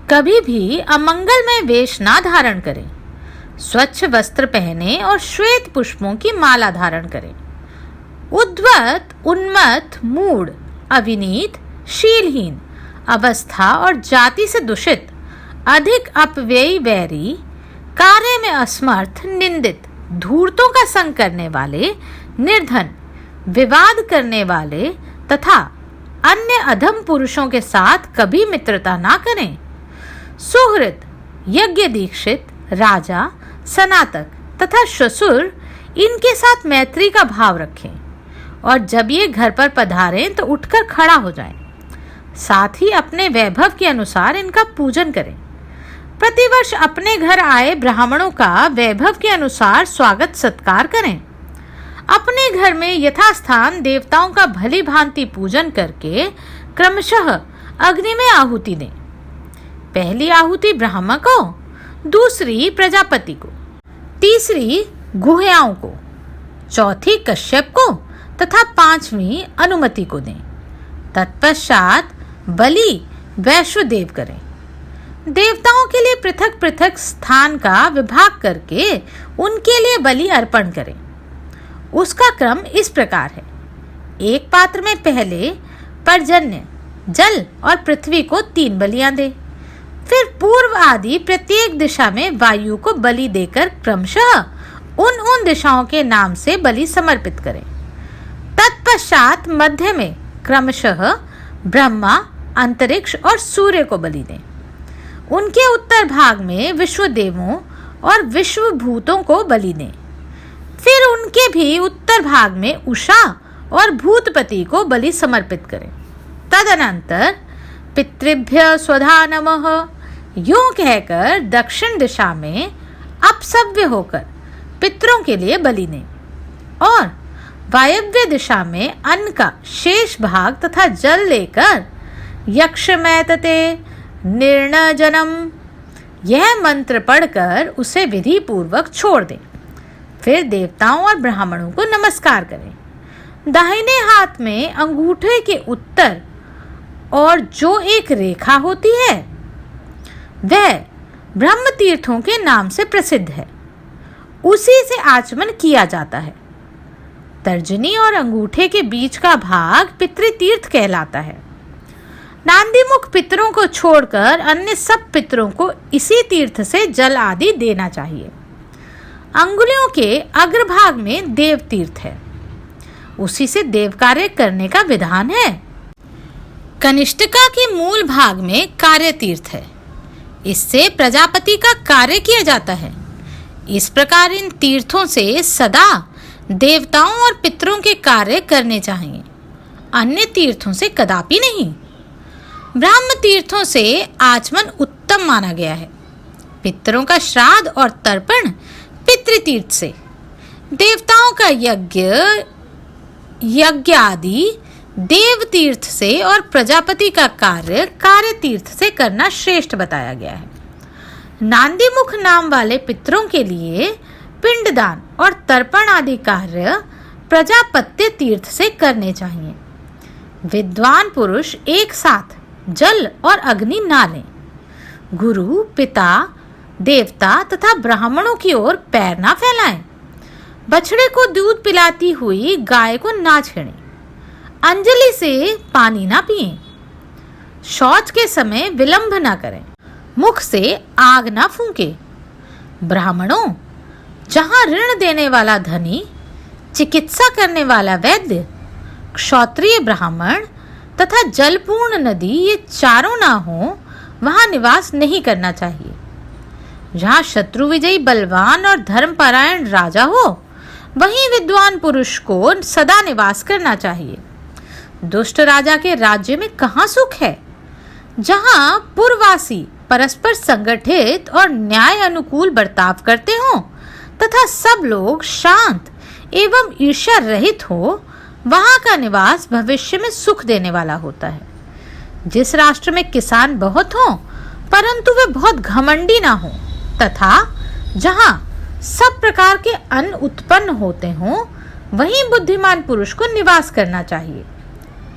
कभी भी अमंगलमय वेश ना धारण करें। स्वच्छ वस्त्र पहने और श्वेत पुष्पों की माला धारण करें। उद्धत, उन्मत्त, मूढ़, अविनीत, शीलहीन, अवस्था और जाति से दूषित, अधिक अपव्ययी, वैरी, कार्य में असमर्थ, निंदित, धूर्तों का संग करने वाले, निर्धन, विवाद करने वाले तथा अन्य अधम पुरुषों के साथ कभी मित्रता ना करें। सुहृद, यज्ञ दीक्षित, राजा, स्नातक तथा ससुर इनके साथ मैत्री का भाव रखें और जब ये घर पर पधारें तो उठकर खड़ा हो जाएं। साथ ही अपने वैभव के अनुसार इनका पूजन करें। प्रतिवर्ष अपने घर आए ब्राह्मणों का वैभव के अनुसार स्वागत सत्कार करें। अपने घर में यथास्थान देवताओं का भली भांति पूजन करके क्रमशः अग्नि में आहुति दें। पहली आहुति ब्रह्मा को, दूसरी प्रजापति को, तीसरी गुह्याओं को, चौथी कश्यप को तथा पांचवी अनुमति को दें। तत्पश्चात बलि वैश्वदेव करें। देवताओं के लिए पृथक पृथक स्थान का विभाग करके उनके लिए बलि अर्पण करें। उसका क्रम इस प्रकार है। एक पात्र में पहले पर्जन्य, जल और पृथ्वी को 3 बलियां दे। फिर पूर्व आदि प्रत्येक दिशा में वायु को बलि देकर क्रमशः उन दिशाओं के नाम से बलि समर्पित करें। तत्पश्चात मध्य में क्रमशः ब्रह्मा, अंतरिक्ष और सूर्य को बलि दें। उनके उत्तर भाग में विश्वदेवों और विश्वभूतों को बलि दें। फिर उनके भी उत्तर भाग में उषा और भूतपति को बलि समर्पित करें। तदनंतर पितृभ्य स्वधा नमः यूं कहकर दक्षिण दिशा में अपसव्य होकर पितरों के लिए बलि दें और वायव्य दिशा में अन्न का शेष भाग तथा जल लेकर यक्षमैतते निर्णजनम यह मंत्र पढ़कर उसे विधि पूर्वक छोड़ दें। फिर देवताओं और ब्राह्मणों को नमस्कार करें। दाहिने हाथ में अंगूठे के उत्तर और जो एक रेखा होती है वह ब्रह्म तीर्थों के नाम से प्रसिद्ध है। उसी से आचमन किया जाता है। तर्जनी और अंगूठे के बीच का भाग पितृतीर्थ कहलाता है। नांदीमुख पितरों को छोड़कर अन्य सब पितरों को इसी तीर्थ से जल आदि देना चाहिए। अंगुलियों के अग्रभाग में देव तीर्थ है। उसी से देव कार्य करने का विधान है। कनिष्ठिका के मूल भाग में कार्य तीर्थ है। इससे प्रजापति का कार्य किया जाता है। इस प्रकार इन तीर्थों से सदा देवताओं और पितरों के कार्य करने चाहिए, अन्य तीर्थों से कदापि नहीं। ब्रह्म तीर्थों से आचमन उत्तम माना गया है। पितरों का श्राद्ध और तर्पण पितृतीर्थ से, देवताओं का यज्ञ आदि देव तीर्थ से और प्रजापति का कार्य तीर्थ से करना श्रेष्ठ बताया गया है। नांदीमुख नाम वाले पितरों के लिए पिंडदान और तर्पण आदि कार्य प्रजापत्य तीर्थ से करने चाहिए। विद्वान पुरुष एक साथ जल और अग्नि ना लें। गुरु, पिता, देवता तथा ब्राह्मणों की ओर पैर ना फैलाएं। बछड़े को दूध पिलाती हुई गाय को ना छेड़ें। अंजलि से पानी ना पिएं। शौच के समय विलंब ना करें। मुख से आग ना फूंके। ब्राह्मणों, जहाँ ऋण देने वाला धनी, चिकित्सा करने वाला वैद्य, क्षत्रिय ब्राह्मण तथा जलपूर्ण नदी ये चारों ना हो वहाँ निवास नहीं करना चाहिए। जहाँ शत्रु विजयी बलवान और धर्मपरायण राजा हो वहीं विद्वान पुरुष को सदा निवास करना चाहिए। दुष्ट राजा के राज्य में कहाँ सुख है। जहाँ पुरवासी परस्पर संगठित और न्याय अनुकूल बर्ताव करते हों तथा सब लोग शांत एवं ईर्ष्या रहित हो, वहाँ का निवास भविष्य में सुख देने वाला होता है। जिस राष्ट्र में किसान बहुत हों परंतु वे बहुत घमंडी ना हों तथा जहाँ सब प्रकार के अन्न उत्पन्न होते हों वहीं बुद्धिमान पुरुष को निवास करना चाहिए।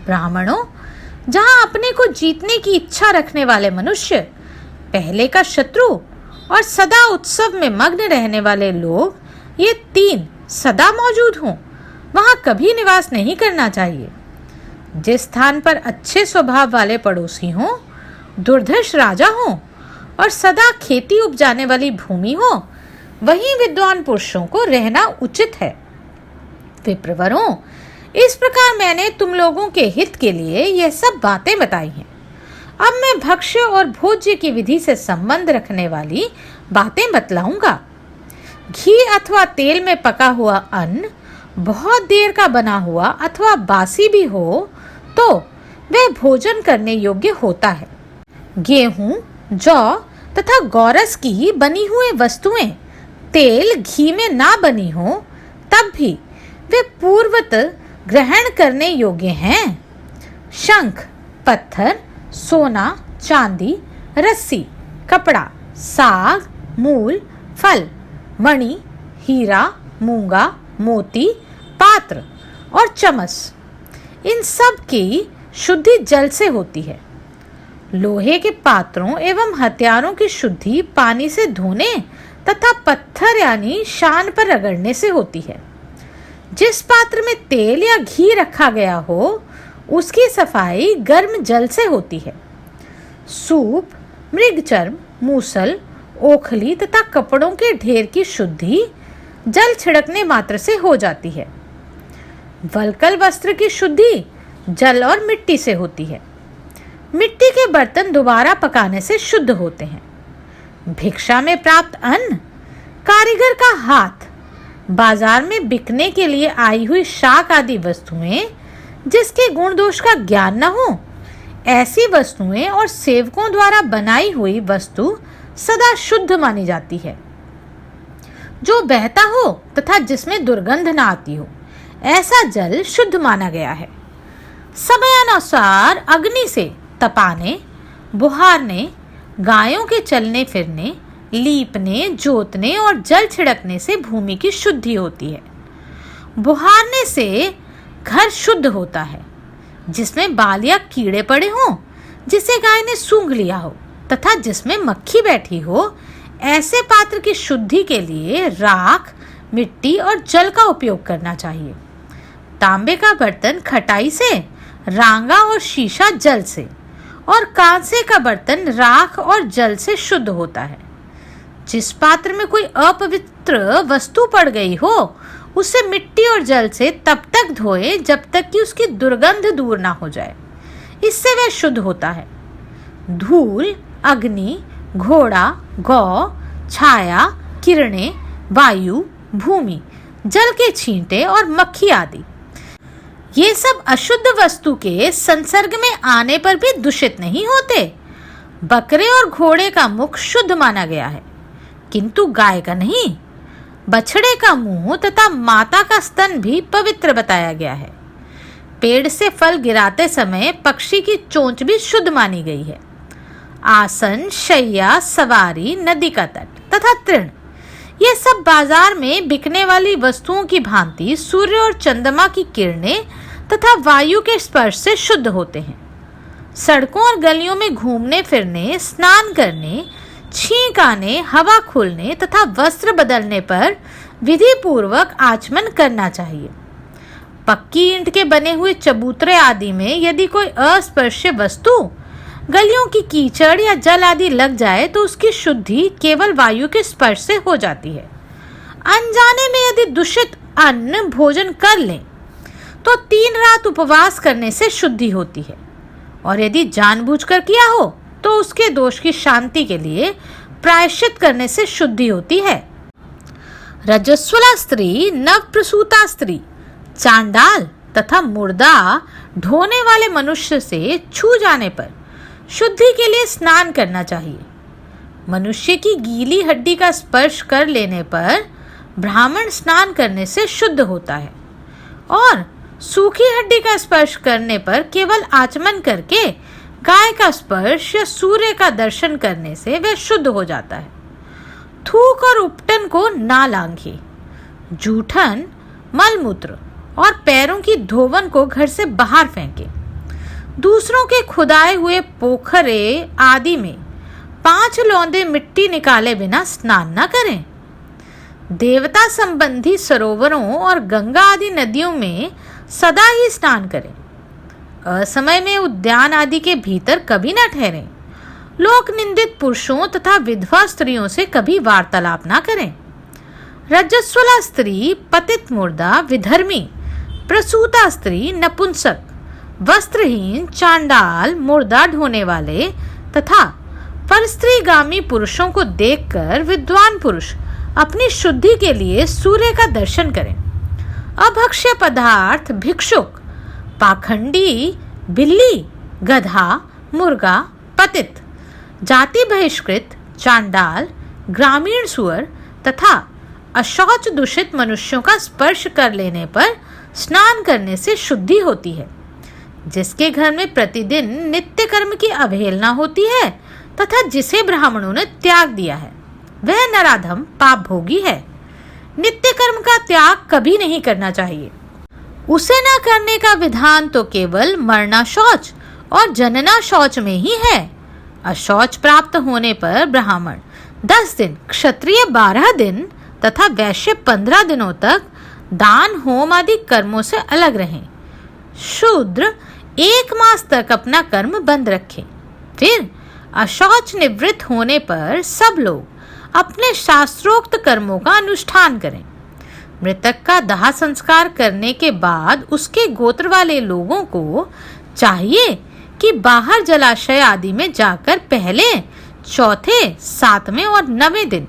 ब्राह्मणों, जहाँ अपने को जीतने की इच्छा रखने वाले मनुष्य पहले का शत्रु और सदा उत्सव में मग्न रहने वाले लोग, ये तीन सदा मौजूद हों, वहां कभी निवास नहीं करना चाहिए। जिस स्थान पर अच्छे स्वभाव वाले पड़ोसी हों, दुर्धर्ष राजा हों और सदा खेती उपजाने वाली भूमि हो, वहीं विद्वान पुरुषों को रहना उचित है। विप्रवरों, इस प्रकार मैंने तुम लोगों के हित के लिए यह सब बातें बताई हैं। अब मैं भक्ष्य और भोज्य की विधि से संबंध रखने वाली बातें बतलाऊंगा। घी अथवा तेल में पका हुआ अन्न बहुत देर का बना हुआ अथवा बासी भी हो तो वह भोजन करने योग्य होता है। गेहूं, जौ तथा गौरस की बनी हुई वस्तुएं तेल घी में ना बनी हो तब भी वे पूर्वत ग्रहण करने योग्य हैं। शंख, पत्थर, सोना, चांदी, रस्सी, कपड़ा, साग, मूल, फल, मणि, हीरा, मूंगा, मोती, पात्र और चमस, इन सब की शुद्धि जल से होती है। लोहे के पात्रों एवं हथियारों की शुद्धि पानी से धोने तथा पत्थर यानी शान पर रगड़ने से होती है। जिस पात्र में तेल या घी रखा गया हो उसकी सफाई गर्म जल से होती है। सूप, मृगचर्म, मूसल, ओखली तथा कपड़ों के ढेर की शुद्धि जल छिड़कने मात्र से हो जाती है। वल्कल वस्त्र की शुद्धि जल और मिट्टी से होती है। मिट्टी के बर्तन दोबारा पकाने से शुद्ध होते हैं। भिक्षा में प्राप्त अन्न, कारीगर का हाथ, बाजार में बिकने के लिए आई हुई शाक आदि वस्तुएं जिसके गुण दोष का ज्ञान न हो, ऐसी वस्तुएं और सेवकों द्वारा बनाई हुई वस्तु सदा शुद्ध मानी जाती है। जो बहता हो तथा जिसमें दुर्गंध न आती हो, ऐसा जल शुद्ध माना गया है। समयानुसार अग्नि से तपाने, बुहारने, गायों के चलने फिरने, लीपने, जोतने और जल छिड़कने से भूमि की शुद्धि होती है। बुहारने से घर शुद्ध होता है। जिसमें बाल या कीड़े पड़े हों, जिसे गाय ने सूंघ लिया हो तथा जिसमें मक्खी बैठी हो, ऐसे पात्र की शुद्धि के लिए राख, मिट्टी और जल का उपयोग करना चाहिए। तांबे का बर्तन खटाई से, रांगा और शीशा जल से और कांसे का बर्तन राख और जल से शुद्ध होता है। जिस पात्र में कोई अपवित्र वस्तु पड़ गई हो उसे मिट्टी और जल से तब तक धोए जब तक कि उसकी दुर्गंध दूर ना हो जाए, इससे वह शुद्ध होता है। धूल, अग्नि, घोड़ा, गौ, छाया, किरणें, वायु, भूमि, जल के छींटे और मक्खी आदि, ये सब अशुद्ध वस्तु के संसर्ग में आने पर भी दूषित नहीं होते। बकरे और घोड़े का मुख शुद्ध माना गया है, किंतु गाय का नहीं। बछड़े का मुंह तथा माता का स्तन भी पवित्र बताया गया है। पेड़ से फल गिराते समय पक्षी की चोंच भी शुद्ध मानी गई है। आसन, शैया, सवारी, नदी का तट तथा तृण, ये सब बाजार में बिकने वाली वस्तुओं की भांति सूर्य और चंद्रमा की किरणें तथा वायु के स्पर्श से शुद्ध होते हैं। सड़कों और गलियों में घूमने फिरने, स्नान करने, छींक आने, हवा खुलने तथा वस्त्र बदलने पर विधि पूर्वक आचमन करना चाहिए। पक्की ईंट के बने हुए चबूतरे आदि में यदि कोई अस्पर्श्य वस्तु, गलियों की कीचड़ या जल आदि लग जाए तो उसकी शुद्धि केवल वायु के स्पर्श से हो जाती है। अनजाने में यदि दूषित अन्न भोजन कर लें तो 3 रात उपवास करने से शुद्धि होती है, और यदि जानबूझकर किया हो तो उसके दोष की शांति के लिए प्रायश्चित करने से शुद्धि होती है। रजस्वला स्त्री, नवप्रसूता स्त्री, चांडाल तथा मुर्दा ढोने वाले मनुष्य से छू जाने पर शुद्धि के लिए स्नान करना चाहिए। मनुष्य की गीली हड्डी का स्पर्श कर लेने पर ब्राह्मण स्नान करने से शुद्ध होता है, और सूखी हड्डी का स्पर्श करने पर केवल आचमन करके गाय का स्पर्श या सूर्य का दर्शन करने से वह शुद्ध हो जाता है। थूक और उपटन को ना लांघे। जूठन, मलमूत्र और पैरों की धोवन को घर से बाहर फेंके। दूसरों के खुदाए हुए पोखरे आदि में 5 लौंदे मिट्टी निकाले बिना स्नान न करें। देवता संबंधी सरोवरों और गंगा आदि नदियों में सदा ही स्नान करें। असमय में उद्यान आदि के भीतर कभी न ठहरें। लोक निंदित पुरुषों तथा विधवा स्त्रियों से कभी वार्तालाप न करें। रजस्वला स्त्री, पतित मुर्दा, विधर्मी, प्रसूता स्त्री, नपुंसक, वस्त्रहीन, चांडाल, मुर्दा ढोने वाले तथा परस्त्रीगामी पुरुषों को देखकर विद्वान पुरुष अपनी शुद्धि के लिए सूर्य का दर्शन करें। अभक्ष्य पदार्थ, भिक्षुक, पाखंडी, बिल्ली, गधा, मुर्गा, पतित, जाति बहिष्कृत, चांडाल, ग्रामीण सुअर तथा अशौच दूषित मनुष्यों का स्पर्श कर लेने पर स्नान करने से शुद्धि होती है। जिसके घर में प्रतिदिन नित्य कर्म की अवहेलना होती है तथा जिसे ब्राह्मणों ने त्याग दिया है, वह नराधम पाप भोगी है। नित्य कर्म का त्याग कभी नहीं करना चाहिए। उसे न करने का विधान तो केवल मरना शौच और जनना शौच में ही है। अशौच प्राप्त होने पर ब्राह्मण 10 दिन, क्षत्रिय 12 दिन तथा वैश्य 15 दिनों तक दान, होम आदि कर्मों से अलग रहें। शूद्र 1 मास तक अपना कर्म बंद रखें। फिर अशौच निवृत्त होने पर सब लोग अपने शास्त्रोक्त कर्मों का अनुष्ठान करें। मृतक का दाह संस्कार करने के बाद उसके गोत्र वाले लोगों को चाहिए कि बाहर जलाशय आदि में जाकर पहले, चौथे, 7वें और 9वें दिन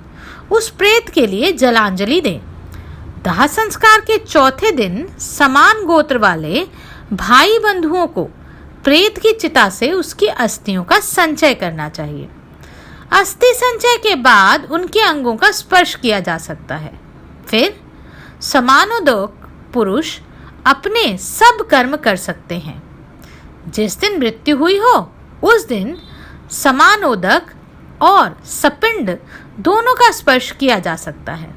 उस प्रेत के लिए जलांजलि दें। दाह संस्कार के चौथे दिन समान गोत्र वाले भाई बंधुओं को प्रेत की चिता से उसकी अस्थियों का संचय करना चाहिए। अस्थि संचय के बाद उनके अंगों का स्पर्श किया जा सकता है। फिर समानोदक पुरुष अपने सब कर्म कर सकते हैं। जिस दिन मृत्यु हुई हो उस दिन समानोदक और सपिंड दोनों का स्पर्श किया जा सकता है।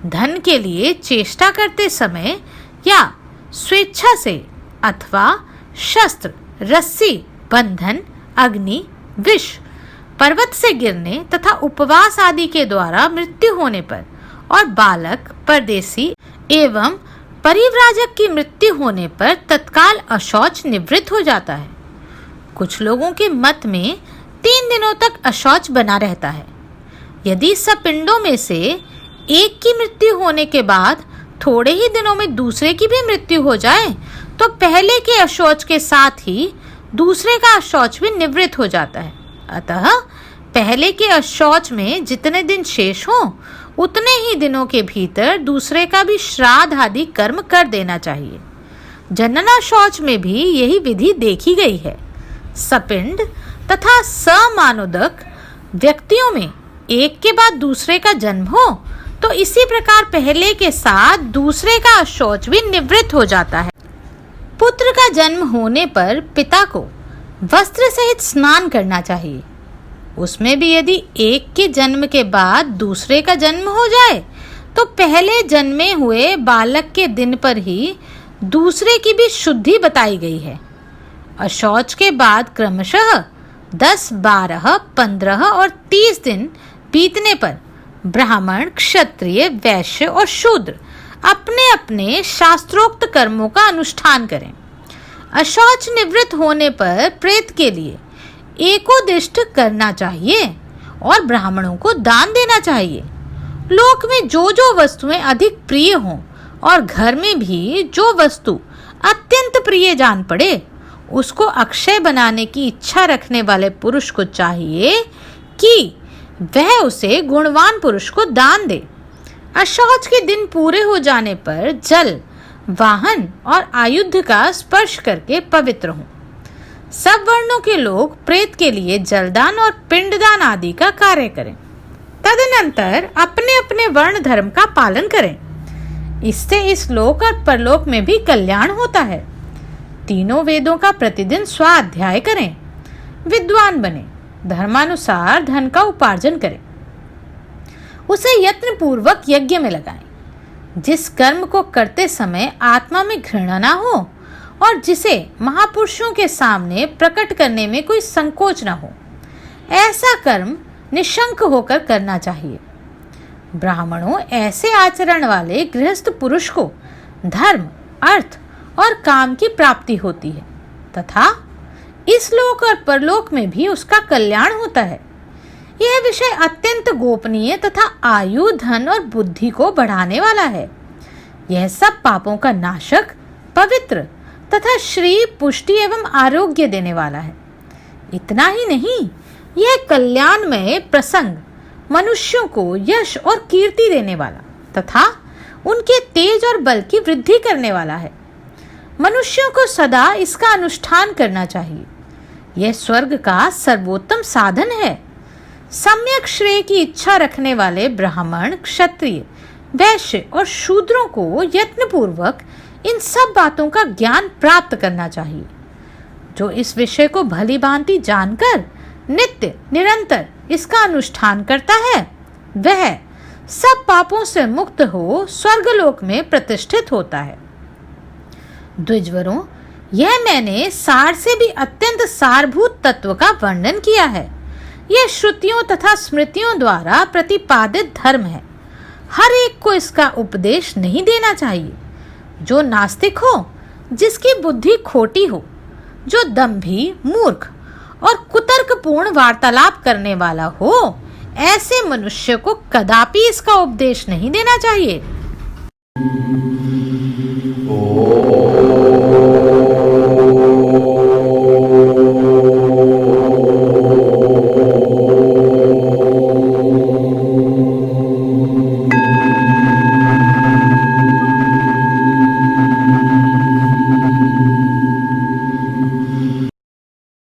धन के लिए चेष्टा करते समय या स्वेच्छा से अथवा शस्त्र, रस्सी, बंधन, अग्नि, विष, पर्वत से गिरने तथा उपवास आदि के द्वारा मृत्यु होने पर और बालक, परदेसी एवं परिव्राजक की मृत्यु होने पर तत्काल अशौच निवृत्त हो जाता है। कुछ लोगों के मत में 3 दिनों तक अशौच बना रहता है। यदि सब पिंडों में से एक की मृत्यु होने के बाद थोड़े ही दिनों में दूसरे की भी मृत्यु हो जाए तो पहले के अशौच के साथ ही दूसरे का अशौच भी निवृत्त हो जाता है। अतः पहले के अशौच में जितने दिन शेष हों उतने ही दिनों के भीतर दूसरे का भी श्राद्ध आदि कर्म कर देना चाहिए। जनना शौच में भी यही विधि देखी गई है। सपिंड तथा समानोदक व्यक्तियों में एक के बाद दूसरे का जन्म हो तो इसी प्रकार पहले के साथ दूसरे का अशौच भी निवृत्त हो जाता है। पुत्र का जन्म होने पर पिता को वस्त्र सहित स्नान करना चाहिए। उसमें भी यदि एक के जन्म के बाद दूसरे का जन्म हो जाए तो पहले जन्मे हुए बालक के दिन पर ही दूसरे की भी शुद्धि बताई गई है। अशौच के बाद क्रमशः 10, 12, 15 और 30 दिन बीतने पर ब्राह्मण, क्षत्रिय, वैश्य और शूद्र अपने अपने शास्त्रोक्त कर्मों का अनुष्ठान करें। अशौच निवृत्त होने पर प्रेत के लिए एकोदिष्ट करना चाहिए और ब्राह्मणों को दान देना चाहिए। लोक में जो जो वस्तुएं अधिक प्रिय हों और घर में भी जो वस्तु अत्यंत प्रिय जान पड़े उसको अक्षय बनाने की इच्छा रखने वाले पुरुष को चाहिए कि वह उसे गुणवान पुरुष को दान दे। अशौच के दिन पूरे हो जाने पर जल, वाहन और आयुध का स्पर्श करके पवित्र हों। सब वर्णों के लोग प्रेत के लिए जलदान और पिंडदान आदि का कार्य करें। तदनंतर अपने अपने वर्ण धर्म का पालन करें। इससे इस लोक और परलोक में भी कल्याण होता है। तीनों वेदों का प्रतिदिन स्वाध्याय करें। विद्वान बने, धर्मानुसार धन का उपार्जन करें। उसे यत्न पूर्वक यज्ञ में लगाएं। जिस कर्म को करते समय आत्मा में घृणा ना हो और जिसे महापुरुषों के सामने प्रकट करने में कोई संकोच न हो, ऐसा कर्म निशंक होकर करना चाहिए। ब्राह्मणों, ऐसे आचरण वाले गृहस्थ पुरुष को धर्म, अर्थ और काम की प्राप्ति होती है तथा इस लोक और परलोक में भी उसका कल्याण होता है। यह विषय अत्यंत गोपनीय तथा आयु, धन और बुद्धि को बढ़ाने वाला है। यह सब पापों का नाशक, पवित्र तथा श्री, पुष्टि एवं आरोग्य देने वाला है। इतना ही नहीं, यह कल्याणमय प्रसंग मनुष्यों को यश और कीर्ति देने वाला तथा उनके तेज और बल की वृद्धि करने वाला है। मनुष्यों को सदा इसका अनुष्ठान करना चाहिए। यह स्वर्ग का सर्वोत्तम साधन है। सम्यक श्रेय की इच्छा रखने वाले ब्राह्मण, क्षत्रिय, वैश्य और शूद्रों को यत्नपूर्वक इन सब बातों का ज्ञान प्राप्त करना चाहिए। जो इस विषय को भली भांति जानकर नित्य निरंतर इसका अनुष्ठान करता है, वह सब पापों से मुक्त हो स्वर्गलोक में प्रतिष्ठित होता है। द्विजवरों, यह मैंने सार से भी अत्यंत सारभूत तत्व का वर्णन किया है। यह श्रुतियों तथा स्मृतियों द्वारा प्रतिपादित धर्म है। हर एक को इसका उपदेश नहीं देना चाहिए। जो नास्तिक हो, जिसकी बुद्धि खोटी हो, जो दंभी, मूर्ख और कुतर्कपूर्ण वार्तालाप करने वाला हो, ऐसे मनुष्य को कदापि इसका उपदेश नहीं देना चाहिए।